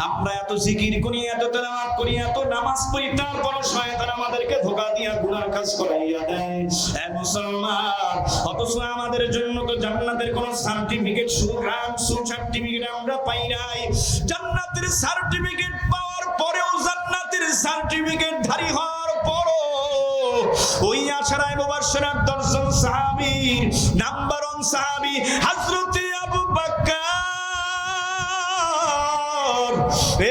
আমরা এত জিকির করি, এত তেলাওয়াত করি, এত নামাজ পড়ি, তারপর শয়তান আমাদেরকে ধোঁকা দিয়া গুনার কাজ করাইয়া দেয়। এ মুসলমান, অথচ আমাদের জন্য তো জান্নাতের কোন সার্টিফিকেট, সার্টিফিকেট আমরা পাই নাই। জান্নাতের সার্টিফিকেট পাওয়ার পরেও, জান্নাতের সার্টিফিকেট ধারী হওয়ার পরও ওই আশারায়ে মুবাশশিরাত 10 জন সাহাবীর নাম্বার 1 সাহাবী হযরত আবু বকর।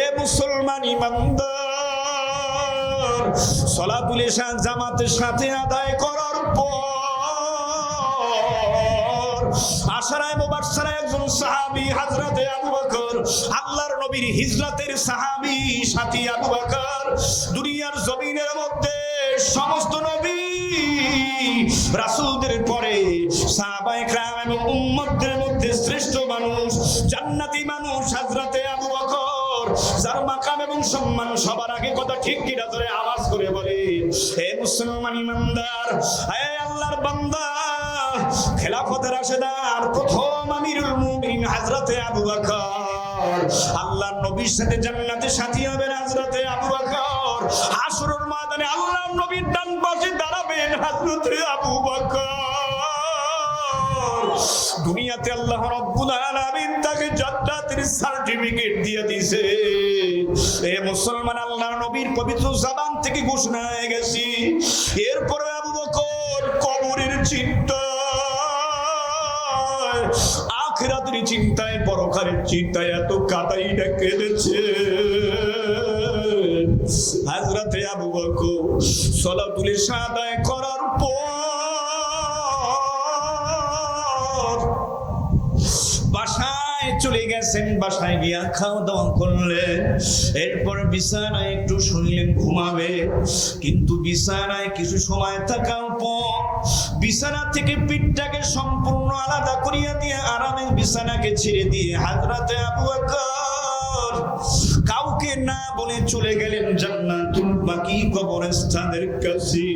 এ মুসলমান ইমানদার, সালাতুল ইশা জামাতের সাথে আদায় করার পর আশারায়ে মুবাশশিরা একজন সাহাবী হযরত আবু বকর, আল্লাহর নবীর হিজরতের সাহাবী সাথী আবু বকর, দুনিয়ার জমিনের মধ্যে সমস্ত নবী রাসূলদের পরে সাহাবায়ে কেরাম এবং উম্মতদের মধ্যে শ্রেষ্ঠ মানুষ, জান্নাতি মানুষ হযরত আবু বকর, যার মাকাম এবং সম্মান সবার আগে। কথা ঠিক কি না? ধরে আওয়াজ করে বলে, হে মুসলমান ইমানদার, হে আল্লাহর বান্দা, খেলাফতের রাশেদার প্রথম আমিরুল মুমিনিন হযরত আবু বকর, আল্লাহর নবীর সাথে জান্নাতে সাথী হবেন হযরত আবু বকর। হাশরের ময়দানে আল্লাহর নবীর ডান পাশে দাঁড়াবেন হযরত আবু বকর। দুনিয়াতে আল্লাহ রাব্বুল আলামিন তাকে জান্নাতের সার্টিফিকেট দিয়ে দিয়েছে। এ মুসলমান, আল্লাহর নবীর পবিত্র জবান থেকে ঘোষণা হয়ে গেছে। এরপরে আবু বকর কবরের চিন্তা, আখিরাতের চিন্তায়, পরকালের চিন্তায় এত কাদাইটা কেঁদেছে। হযরত আবু বকর সালাতুল ইশা আদায় করার পর বাসায় চলে গেছেন। বাসায় গিয়া খাওয়া দাওয়া করলেন, এরপর বিছানায় একটু শুনলেন ঘুমাবে, কিন্তু বিছানায় কিছু সময় থাকার পর বিছানা থেকে পিঠটাকে সম্পূর্ণ আলাদা করিয়া দিয়ে আরামে বিছানাকে ছেড়ে দিয়ে হযরত আবু বকর কাউকে না বলে চলে গেলেন জান্নাতুল বাকি কবরস্থানের কাছে।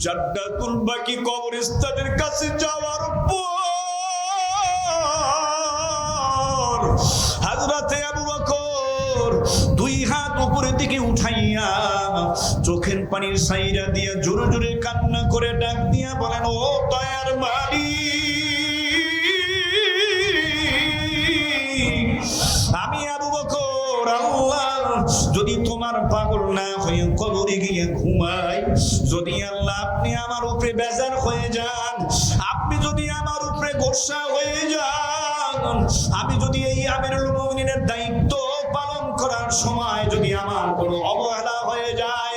জান্নাতুল বাকি কবরস্থানের কাছে যাওয়ার পর হযরত আবু বকর 2 হাত উপরের দিকে উঠাইয়া চোখের পানির সাইরা দিয়া জোরে জোরে কান্না করে ডাক দিয়া বলেন, ও দয়ার মালিক, আমি আবু বকর, আল্লাহ যদি তোমার পাগল না হয়ে কবরে গিয়ে ঘুমাই, যদি আল্লাহ আপনি আমার উপরে বেজার হয়ে যান, আপনি যদি আমার উপরে গোসা হয়ে যান, আমি যদি এই আমিরুল মুমিনিনের দায়িত্ব পালন করার সময় যদি আমার কোনো অবহেলা হয়ে যায়,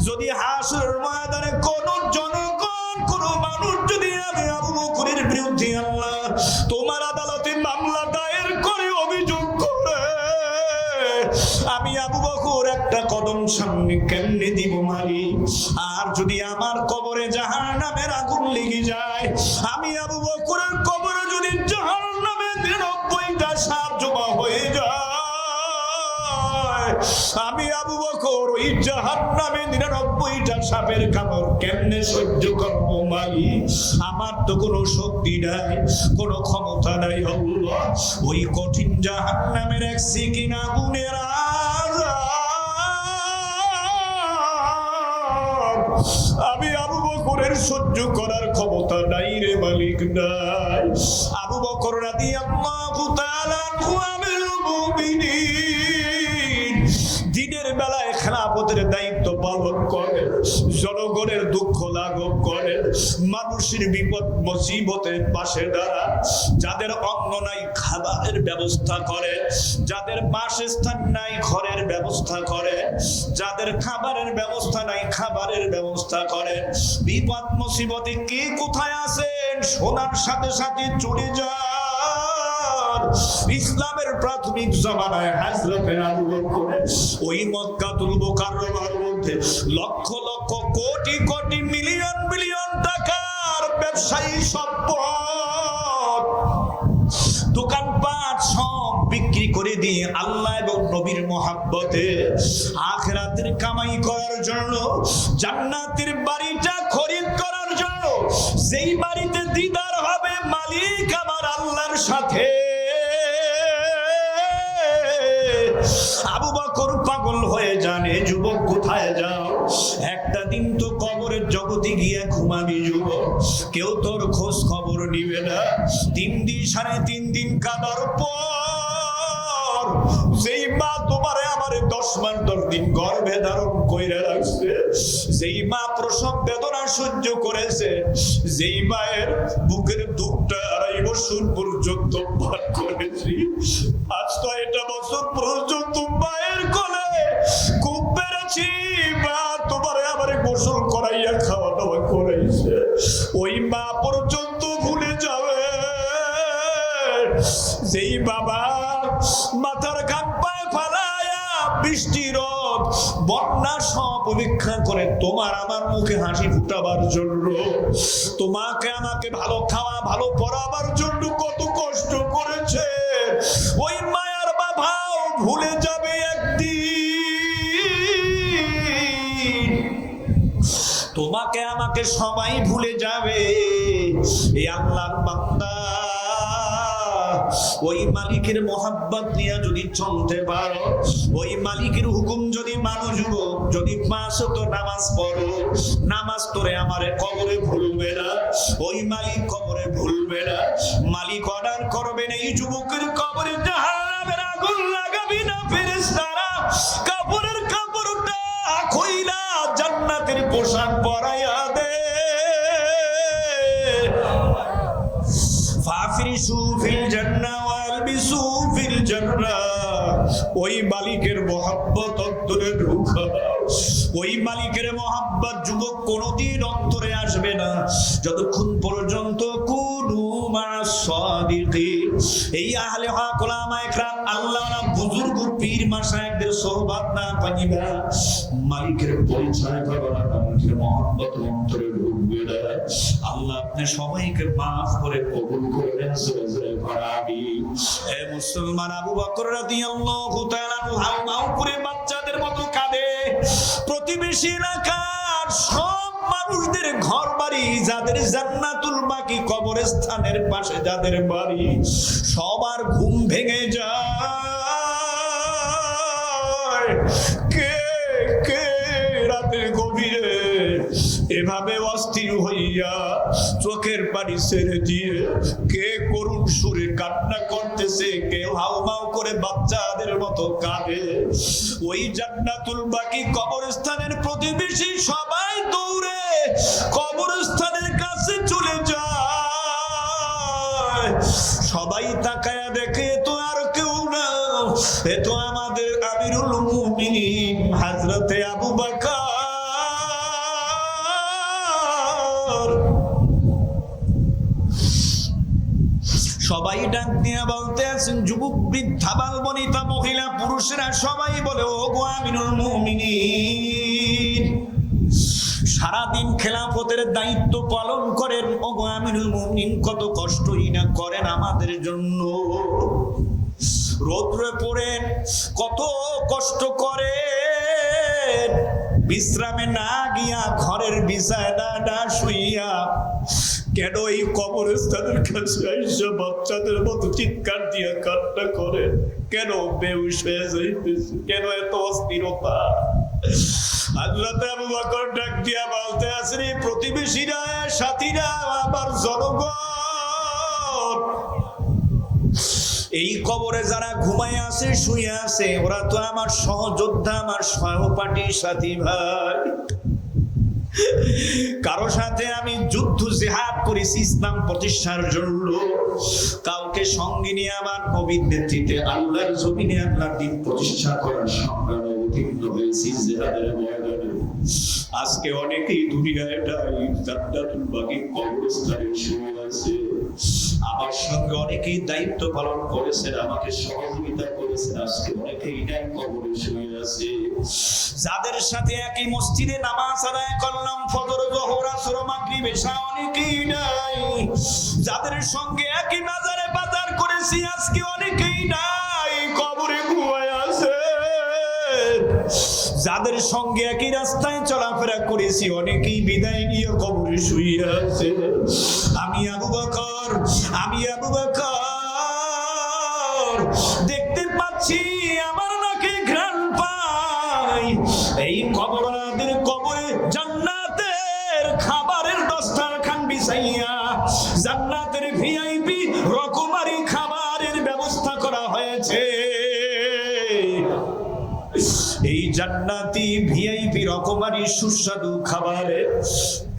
যদি হাসরের ময়দানে কোনো জনগণ, কোনো মানুষ যদি আমি আবু বকরের বিরুদ্ধে আল্লাহ তোমার আদালতে মামলা দায়ের করে অভিযোগ করে, আমি আবু বকর একটা কদম সামনে কেমনে দিব মালিক? আর যদি আমার কবরে জাহান্নামের আগুন লেগে যায়, আমি আবু বকরের কবরে যদি জাহান্নামের 99টা সাপ জমা হয়ে যায়, আমি আবু বকর ওই জাহান্নামে 99টা সাপের কামড় কেমনে সহ্য করব মালিক? আমার তো কোনো শক্তি নাই, কোনো ক্ষমতা নাই আল্লাহ। ওই কঠিন জাহান্নামের এক সিকিন আগুনের আমি আবু বকরের সহ্য করার ক্ষমতা নাই রে মালিক, নাই। আবু বকর রাদিয়াল্লাহু তাআলা আমিরুল মুমিনিন দিনের বেলায় খেলাফতের দায়িত্ব পালন করে, জনগণের দুঃখ লাঘব করে, মানুষের বিপদ মুসিবতের পাশে দাঁড়ান, যাদের অন্ন নাই খাবারের ব্যবস্থা করে, যাদের বাসস্থান নাই ঘরের ব্যবস্থা করে, যাদের খাবারের ব্যবস্থা নাই খাবারের ব্যবস্থা করে। বিপদ মুসিবতে কে কোথায় আছেন শোনার সাথে সাথে চলে যান। ইসলামের প্রাথমিক জমানায় হযরত আবু বকর ওই মক্কাতুল মুকাররমার মধ্যে লক্ষ লক্ষ কোটি কোটি মিলিয়ন মিলিয়ন টাকার ব্যবসায়ী সম্পদ, দোকানপাট সব বিক্রি করে দিয়ে আল্লাহ এবং নবীর মহব্বতে আখিরাতের কামাই করার জন্য, জান্নাতের বাড়িটা খরিদ করার জন্য, যেই বাড়িতে দিদার হবে মালিক আমার আল্লাহর সাথে, আবু পাগল হয়ে জানে যুবক কোথায় যাও, একটা দিন তো কবরের জগতে গিয়ে ঘুমাবি যুবক, কেউ তোর খোঁজ খবর নিবে না। 3 দিন 3.5 দিন কাঁদার পর যেই মা তোমারে আমারে 10 মাস 10 দিন গর্ভে ধারণ কইরা রাখছে, যেই মা প্রসব বেদনা সহ্য করেছে, যেই মায়ের বুকের দুধটা 2.5 বছর পর্যন্ত পান করেছি, আজ তো এটা বছর পর্যন্ত মায়ের কোলে খুব পেরেছি, মা তোমারে আমারে গোসল করাইয়া খাওয়া দাওয়া করাইছে, ওই মা পর্যন্ত ভুলে যাবে। যেই বাবা মাথার ঘাম পায়ে ফালায়া বৃষ্টি রোদ বন্যা সব উপেক্ষা করে তোমার আমার মুখে হাসি ফুটাবার জন্য, তোমাকে আমাকে ভালো খাওয়া ভালো পড়াবার জন্য কত কষ্ট করেছে, ওই মায়ার বাবাও ভুলে যাবে একদিন, তোমাকে আমাকে সবাই ভুলে যাবে। এই আল্লাহর বান্দা ওই মালিকের মোহাব্বত নিয়ে যদি চলতে পারো, ওই মালিকের হুকুম যদি মানো যুবক, যদি 5 ওয়াক্ত নামাজ পড়ো, নামাজ তোরে আমারে কবরে ভুলবে না, ওই মালিক কবরে ভুলবে না। মালিক অর্ডার করবেন এই যুবকের কবরে জাহান্নামের আগুন লাগাবি না, ফেরেশতারা কাপড়ের কাপড়টা খুইলা জান্নাতের পোশাক পরাইয়া দে। ফাফরিসু ফিল জান্নাহ ওয়ালবিসু ফিল জান্নাহ, ওই মালিকের মহব্বত অন্তরে ঢুকাও। ওই মালিকের মহব্বত যুবক কোনদিন অন্তরে আসবে না যতক্ষণ পর্যন্ত কুনু মা'আস সাদিকিন, এই আহলে হক উলামায়ে কেরাম আল্লাহওয়ালা বুজুর্গ পীর মাশায়েখদের সোহবত না পাইবা, মালিকের পরিচয় পাবা না, মালিকের মহব্বত অন্তরে ঢুকবে না। আল্লাহ আপনি সবাইকে মাফ করে কবুল করবেন, জোরে জোরে আমিন। হে মুসলমান, আবু বকর রাদিয়াল্লাহু তাআলা হাউ করে বাচ্চাদের মতো কাঁদে। প্রতিবেশী এলাকার সব মানুষদের ঘর বাড়ি, যাদের জান্নাতুল বাকি কবরস্থানের পাশে যাদের বাড়ি, সবার ঘুম ভেঙে যায়। কে কে রাতের গভীরে এভাবে অস্থির হইয়া চোখের পানি ছেড়ে দিয়ে কে করুণ সুরে কান্না করতেছে, কেউ হাউমাউ করে বাচ্চাদের মতো কাঁদে। ওই জান্নাতুল বাকি কবরস্থানের প্রতিবেশী সবাই দৌড়ে কবরস্থানের কাছে চলে যায়। সবাই তাকায়া দেখে, তো আর কেউ না, এ তো আমাদের আমিরুল মুমিনিন হযরতে আবু বকর। সবাই ডাক দিয়ে বলতে আছেন, যুবক বৃদ্ধা বাল বনিতা মহিলা পুরুষেরা সবাই বলে, ও গো আমিরুল মুমিনিন, সারাদিন খেলাফতের দায়িত্ব পালন করেন, ও গো আমিরুল মুমিনিন, কত কষ্টই না করেন আমাদের জন্য, রোদ্রে পড়েন, কত কষ্ট করেন, বিশ্রামে না গিয়া ঘরের বিছানায় শুইয়া কেন এই কবরস্থানের কাছে আইসা বাচ্চাদের মতো চিৎকার দিয়া কান্না করে, কেন বেহুশ হয়ে যাইতেছে, কেন এত অস্থিরতা? হযরত আবু বকর ডাক দিয়া বলতে আছেন, প্রতিবেশীরা, সাথীরা, আমার জনগণ, এই কবরে যারা ঘুমায় আছে, শুয়ে আছে, ওরা তো আমার সহযোদ্ধা, আমার সহপাঠী, সাথী ভাই। কারো সাথে আমি যুদ্ধ জিহাদ করেছি ইসলাম প্রতিষ্ঠার জন্য, কাউকে সঙ্গে নিয়ে আমার নবীর নেতৃত্বে আল্লাহর জমিনে আল্লাহর দ্বীন প্রতিষ্ঠা করার সংগ্রামে অবতীর্ণ হয়েছি জিহাদের ময়দানে। আজকে অনেকেই দুনিয়ায় জান্নাতুল বাকি কবরস্থানে শুয়ে আছে, আমার সঙ্গে অনেকেই দায়িত্ব পালন করেছেন, আমাকে সহযোগিতা করেছেন, আজকে অনেকেই নাই কবরে শুয়ে আছে। যাদের সাথে একই মসজিদে নামাজ আদায় করলাম, ফজর, যোহর, আসর, মাগরিব, এশা, অনেকেই নাই। যাদের সঙ্গে একই বাজারে বাজার করেছি, আজকে অনেকেই নাই, কবরে ঘুমায় আছে। যাদের সঙ্গে একই রাস্তায় চলাফেরা করেছি, অনেকেই বিদায় নিয়ে কবরে শুয়ে আছে। আমি আবু বকর দেখতে পাচ্ছি আমার নাকে ঘ্রাণ পায়, এই কবরাদের কবরে জান্নাতের খাবারের দস্তরখান বিছাইয়া জান্নাতের ভিআইপি রকমারি খাবারের ব্যবস্থা করা হয়েছে। এই জান্নাতি ভিআইপি রকমারি সুস্বাদু খাবারের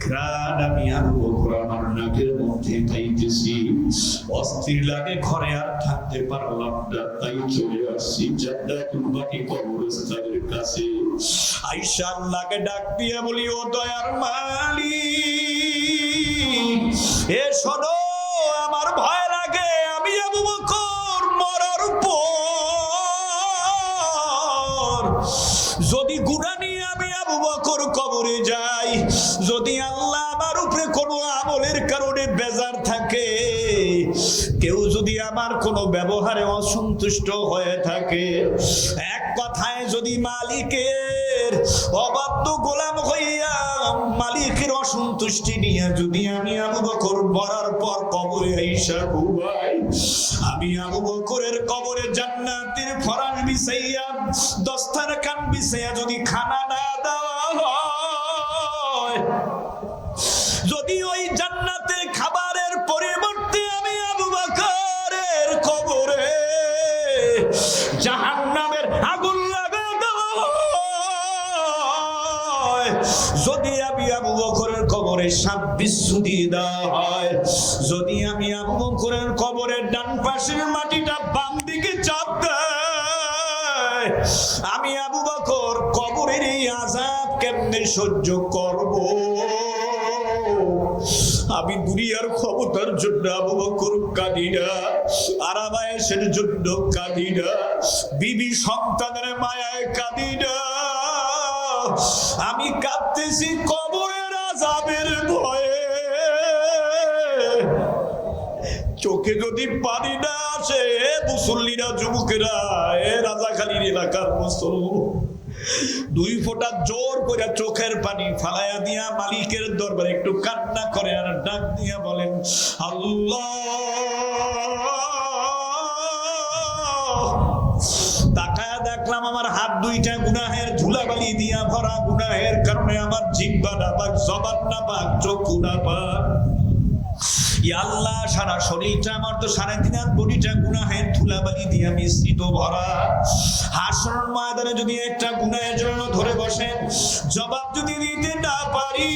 ঘ্রাণ আমি আবু বকর আমার নাকের মধ্যে পাইতেছি। অস্থির লাগে, ঘরে আর থাকতে পারলাম না, তাই চলে আসছি জান্নাতুল বাকি কবরস্থানের কাছে। আয়েশা আল্লাহকে ডাক দিয়ে বলি, ও দয়ার মালিক, এ শোনো, আমার ভয় লাগে, আমি আবু বকর মরার পর যদি গুনাহ নিয়ে আমি আবু বকর কবরে যাই, যদি আল্লাহ আমার উপরে কোনো আমলের কারণে বেজার থাকে, কেউ যদি আমার কোনো ব্যবহারে অসন্তুষ্ট হয়ে থাকে, এক কথায় যদি মালিকের অবাধ্য গোলাম হইয়া মালিকের অসন্তুষ্টি নিয়ে যদি আমি আবু বকর মরার পর কবরে আইসা ঘুমাই, আমি আবু বকরের কবরে জান্নাতের ফরাশ বিছাইয়া দস্তরখান বিছাইয়া যদি খানা না দেওয়া হয়, যদি ওই জান্নাতের খাবারের পরিবর্তে আমি আবু বকরের কবরে জাহান্নামের আগুন লাগিয়ে দেওয়া হয়, যদি আমি আবু বকরের কবরে সাপ বিচ্ছু দিয়ে দেওয়া হয়, যদি আমি আবু বকরের কবরের ডান পাশের মাটিটা বাম দিকে চাপ দেয়, আমি আবু বকর কবরের এই আযাব কেমনে সহ্য করব? আমি দুনিয়ার ক্ষমতার জন্য আবু বকর কাঁদি না, আরামায়েশের জন্য কাঁদি না, বিবি সন্তানের মায়ায় কাঁদি না, আমি কাঁদতেছি কবরের আযাবের ভয়ে। চোখে যদি পানি না আসে, মুসল্লিরা, যুবকেরা, এ রাজাখালীর এলাকার মুসলমান, দুই ফোঁটা জোর করে চোখের পানি ফালাইয়া দিয়া মালিকের দরবারে একটু কান্না করে আর ডাক দিয়া বলেন, আল্লাহ। তাকায়া দেখলাম আমার হাত দুইটা গুনাহের ধুলাবালি দিয়া ভরা, গুনাহের কারণে আমার জিহ্বা না পাক, জবান না পাক, চক্ষু না পাক। আল্লাহ, সারা শরীরটা আমার তো 3.5 হাত বডিটা গুনাহের ধুলাবালি দিয়ে মিশ্রিত ভরা। হাসরের ময়দানে যদি একটা গুনাহের জন্য ধরে বসেন, জবাব যদি দিতে না পারি,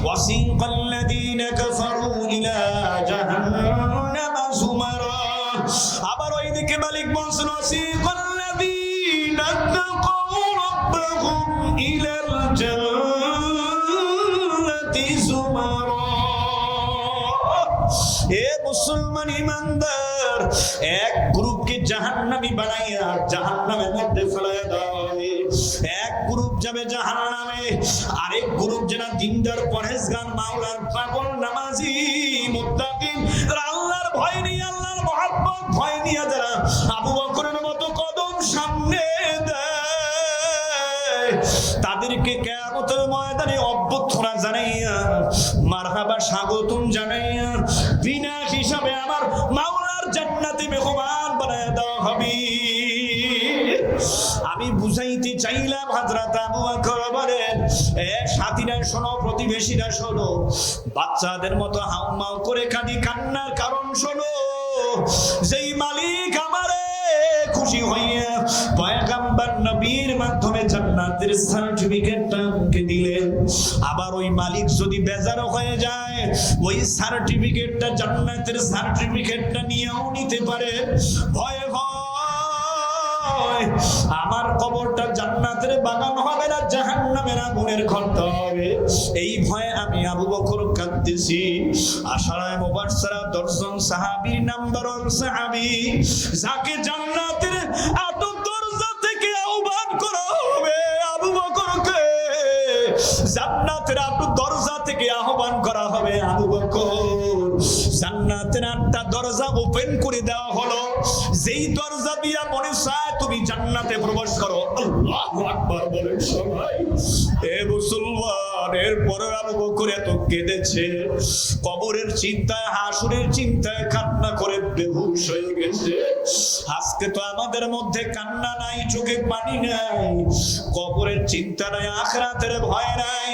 ওয়াসিকাল্লাযীনা কাফারু ইলা জাহান্নামা যুমারা। আবার ওইদিকে মালিক বলছেন, ওয়াসিকাল্লাযীনা তাকাউ রাব্বাহুম ইলাল জান্নাতি যুমারা। এ মুসলমান ইমানদার, এক গ্রুপকে জাহান্নামী বানাইয়া জাহান্নামের মধ্যে ফেলাইয়া দেওয়া হবে। এক গ্রুপ যাবে জাহান্নামে, আরেক গ্রুপ যারা দিনদার, পরহেজগার, মাওলার পাগল, নামাজি, মুত্তাকিন, আল্লাহর ভয় নিয়ে, আল্লাহর মহব্বত ভয় নিয়ে যারা আবু বকরের মতো কদম সামনে দেয়, তাদেরকে কিয়ামতের ময়দানে অভ্যর্থনা জানাইয়া, মারহাবা, স্বাগতম জানাইয়া, বিনা হিসাবে আমার মাওলার জান্নাতে মেহমান বানায় দেওয়া হবে। আমি বুঝাইতে চাইলাম, হযরত আবু বকর বলেন, এ সাথীরা শোনো, প্রতিবেশীরা শোনো, বাচ্চাদের মতো হাউমাউ করে কাঁদি, কান্নার কারণ শোনো। যেই মালিক আমারে খুশি হইয়া পয়গম্বর নবীর মাধ্যমে জান্নাতের সার্টিফিকেটটা আমাকে দিলেন, আবার ওই মালিক যদি বেজার হয়ে যায়, ওই সার্টিফিকেটটা, জান্নাতের সার্টিফিকেটটা নিয়েও নিতে পারে। ভয়ে ভয় আমার কবরটা জান্নাতের বাগান হবে না, জাহান্নামের আগুনের খন্ড হবে, এই ভয়ে আমি আবু বকর কাঁদতেছি। আশারায়ে মুবাশশারা 10 জন সাহাবীর নাম্বার 1 সাহাবী, যাকে জান্নাতের এত দরজা থেকে আহ্বান করা হবে, আবু বকরকে জান্নাতের এত দরজা থেকে আহ্বান করা হবে। আবু বকর, জান্নাতের 8টা দরজা ওপেন করে দেওয়া হলো, যেই দরজা দিয়া মনে চায় তুমি জান্নাতে প্রবেশ করো। আল্লাহু আকবার বলেন সবাই। এ মুসলমান, এরপরে আবু বকর এত কেঁদেছে, কবরের চিন্তায়, হাসরের চিন্তায় কান্না করে বেহুশ হয়ে গেছে। আজকে তো আমাদের মধ্যে কান্না নাই, চোখে পানি নাই, কবরের চিন্তা নাই, আখিরাতের ভয় নাই,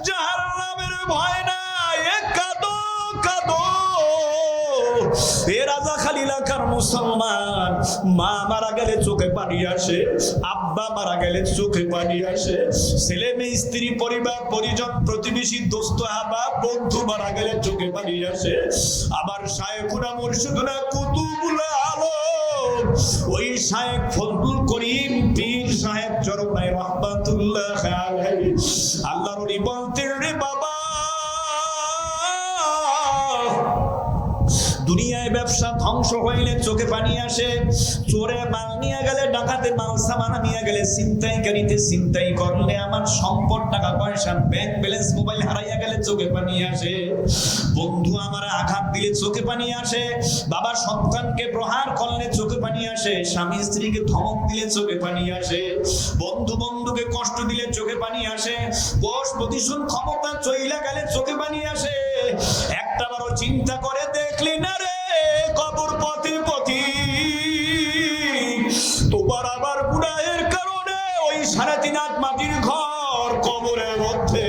জাহান্নামের ভয় নাই। কাঁদো কাঁদো এ রাজাখালী এলাকার মুসলমান, মা মারা গেলে চোখে পানি আসে, আব্বা মারা গেলে চোখে পানি আসে, ছেলে মেয়ে স্ত্রী পরিবার পরিজন প্রতিবেশী দোস্ত আহবাব বন্ধু মারা গেলে চোখে পানি আসে। আবার শায়েখুনা মুর্শিদুনা কুতুবুল আলম ওই শায়েখ ফজলুল করিম পীর সাহেব চরমায় রহমাতুল্লাহ আলাইহি আল্লাহর ওলি বলতেন, রে বাবা, দুনিয়ায় ব্যবসা ধ্বংস হইলে চোখে পানি আসে, চোরে মাল নিয়ে গেলে, ডাকাতে মাল সামানা নিয়ে গেলে, ছিনতাইকারীতে ছিনতাই করলে, আমার সম্পদ টাকা পয়সা ব্যাংক ব্যালেন্স মোবাইল হারাইয়া গেলে চোখে পানি আসে, বন্ধু আমার আঘাত দিলে চোখে পানি আসে, বাবা সন্তানকে প্রহার করলে চোখে পানি আসে, স্বামী স্ত্রীকে ধমক দিলে চোখে পানি আসে, বন্ধু বন্ধুকে কষ্ট দিলে চোখে পানি আসে, কোষ প্রতিশোধ ক্ষমতা চইলা গেলে চোখে পানি আসে। একটা বারো চিন্তা করে দেখলি না রে কবর পথে পথি, তোমার আবার গুনাহের কারণে ওই 3.5 হাত মাটির ঘর কবরের মধ্যে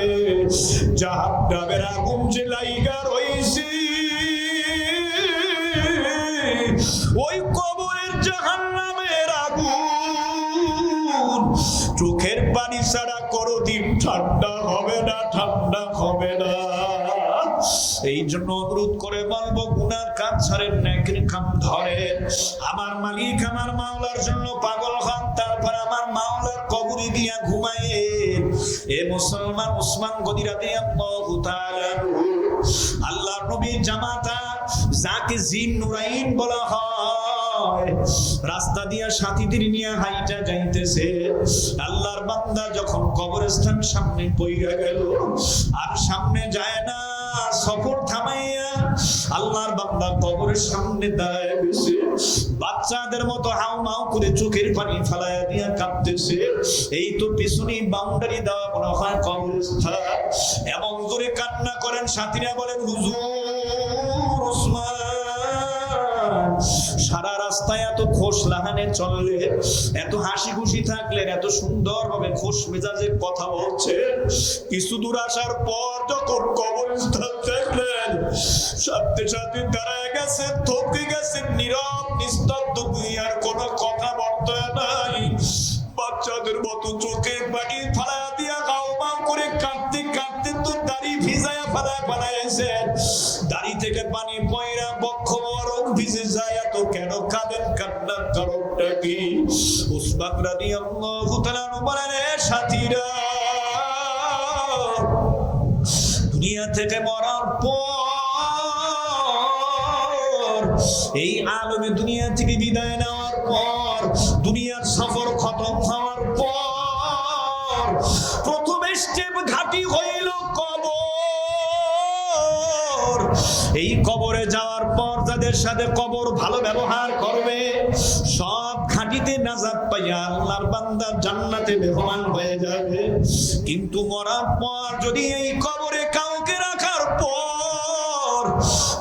জাহান্নামের আগুন যে লাইগা রইছে, ওই কবরের জাহান্নামের আগুন চোখের পানি ছাড়া কোনদিন ঠান্ডা হবে না, ঠান্ডা হবে না। এই জন্য অনুরোধ করে বলবো, গুনার কাজ ছাড়েন, নেকির কাম ধরেন। আমার মালিক আমার মাওলার জন্য পাগল হন, তারপর আমার মাওলার কবরে গিয়া ঘুমায়েন। এ মুসলমান ওসমান গনি রাদিয়াল্লাহু তাআলা আল্লাহর নবীর জামাতা, যাকে জিন নুরাইন বলা হয়, রাস্তা দিয়া সাথীদের নিয়ে হাইটা যাইতেছে। আল্লাহর বান্দা যখন কবরস্থান সামনে পইরা গেল, আর সামনে যায় না, সফর থামাইয়া আল্লাহর বান্দা কবরের সামনে দাঁড়ায় গেছে, বাচ্চাদের মতো হাউ মাউ করে চোখের পানি ফেলাইয়া দিয়া কাঁদতেছে। এই তো পিছনে বাউন্ডারি দেওয়া মনে হয় কবরস্থান, এমন করে কান্না করেন, সাথীরা বলেন, হুজুর ওসমান সারা রাস্তায় এত খোশ লাহানে চললে, এত হাসি খুশি থাকলেন, এত সুন্দর ভাবে খোশ মেজাজে কথা বলছেন, কিছু দূর আসার পর যখন কবরস্থান দেখলেন, সাথে সাথে দাঁড়ায় গেছে, থমকে গেছে, নীরব নিস্তব্ধ, দুনিয়ার কোনো কথাবার্তা নাই, বাচ্চাদের মতো চোখের পানি ফালা দিয়া গাও মাও করে কাঁদতে কাঁদতে তো দাড়ি ভিজায়া ফালাইছেন, দাড়ি থেকে পানি পয়রা বক্ষ বরং ভিজে যায়। এত কেন কাঁদেন, কান্নার কারণটা কি? উসমান রাদিয়াল্লাহু তাআলা বলেন, সাথীরা, দুনিয়া থেকে মরার পর, এই আলমে দুনিয়া থেকে বিদায় নেওয়ার পর, দুনিয়ার সফর খতম হওয়ার পর, প্রথম স্টেপ ঘাটি হইল কবর। এই কবরে যাওয়ার পর যাদের সাথে কবর ভালো ব্যবহার করবে, সব ঘাটিতে নাজাত পাইয়া আল্লাহর বান্দা জান্নাতে মেহমান হয়ে যাবে। কিন্তু মরার পর যদি এই কবরে কাউকে রাখার পর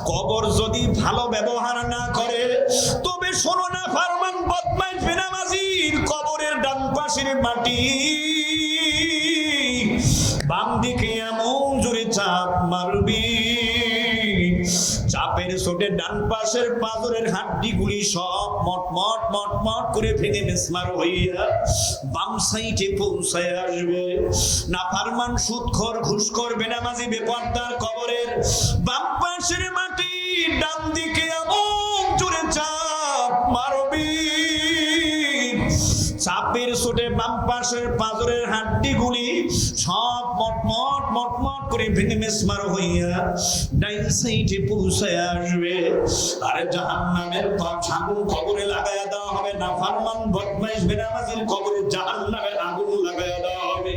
কবর যদি ভালো ব্যবহার না করে, তবে শোনো না ফারমান বদমাইশ বেনামাজির কবরের ডান পাশের মাটি বাম দিকে এমন জোরে চাপ মারবি, চাপের চোটে ডান পাশের পাঁজরের হাড্ডিগুলি সব মটমট মটমট করে ভেঙে মিসমার হইয়া বাম সাইডে পৌঁছায় আসবে। নাফরমান, সুদখোর, ঘুষখোর, বেনামাজি, বেপরদার কবরের বাম পাশের মাটি ডান দিকে এমন জোরে চাপ মারবি, চাপের চোটে বাম পাশের পাঁজরের হাড্ডিগুলি সব মটমট মটমট করে ভেঙে মিসমার হইয়া ডাইন সাইডে পৌঁছায় আসবে। আর জাহান্নামের আগুন কবরে লাগায়া দেওয়া হবে, নাফরমান বদমাইশ বেনামাজির কবরে জাহান্নামের আগুন লাগায়া দেওয়া হবে।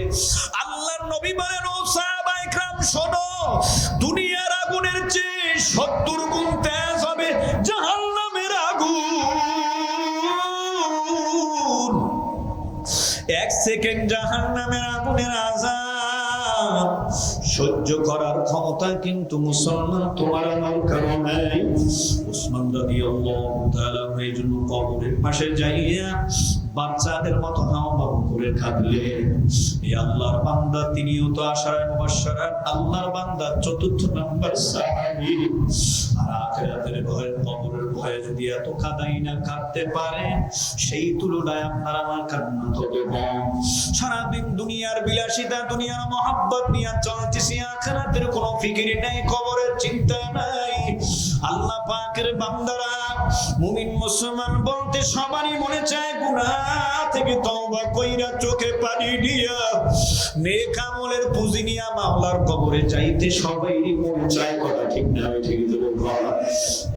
আল্লাহর নবী বলেন, ও সাহাবায়ে কেরাম শোনো, দুনিয়ার আগুনের চেয়ে 70 গুণ তেজ হবে জাহান্নামের আগুন। 1 সেকেন্ড জাহান্নামের আগুনের আযাব সহ্য করার ক্ষমতা কিন্তু মুসলমান তোমার আমার কারো নাই। উসমান রাদিয়াল্লাহু তাআলা এই জন্য কবরের পাশে যাইয়া বাচ্চাদের মতো হাওমাও করে কাঁদলেন। এই আল্লাহর বান্দা, তিনিও তো আশারায়ে মুবাশশারাত আল্লাহর বান্দা, চতুর্থ নাম্বার সাহাবী। আর আখিরাতের ভয়ে, কবরের ভয়ে যদি এত কাঁদাই না কাঁদতে পারে, সেই তুলনায় আপনার আমার কান্না তত কম। সারাদিন দুনিয়ার বিলাসিতা, দুনিয়ার মহাব্বত নিয়ে চলতেছি, আখিরাতের কোনো ফিকির নাই, কবরের চিন্তা নাই। আল্লাহ পাকের বান্দারা, মুমিন মুসলমান বলতে সবারই মনে চায় গুনাহ থেকে তওবা কইরা চোখে পানি দিয়া নেক আমলের পুঁজি নিয়া মাওলার কবরে যাইতে সবারই মনে চায়। কথা ঠিক না? ঠিক তো বলবো।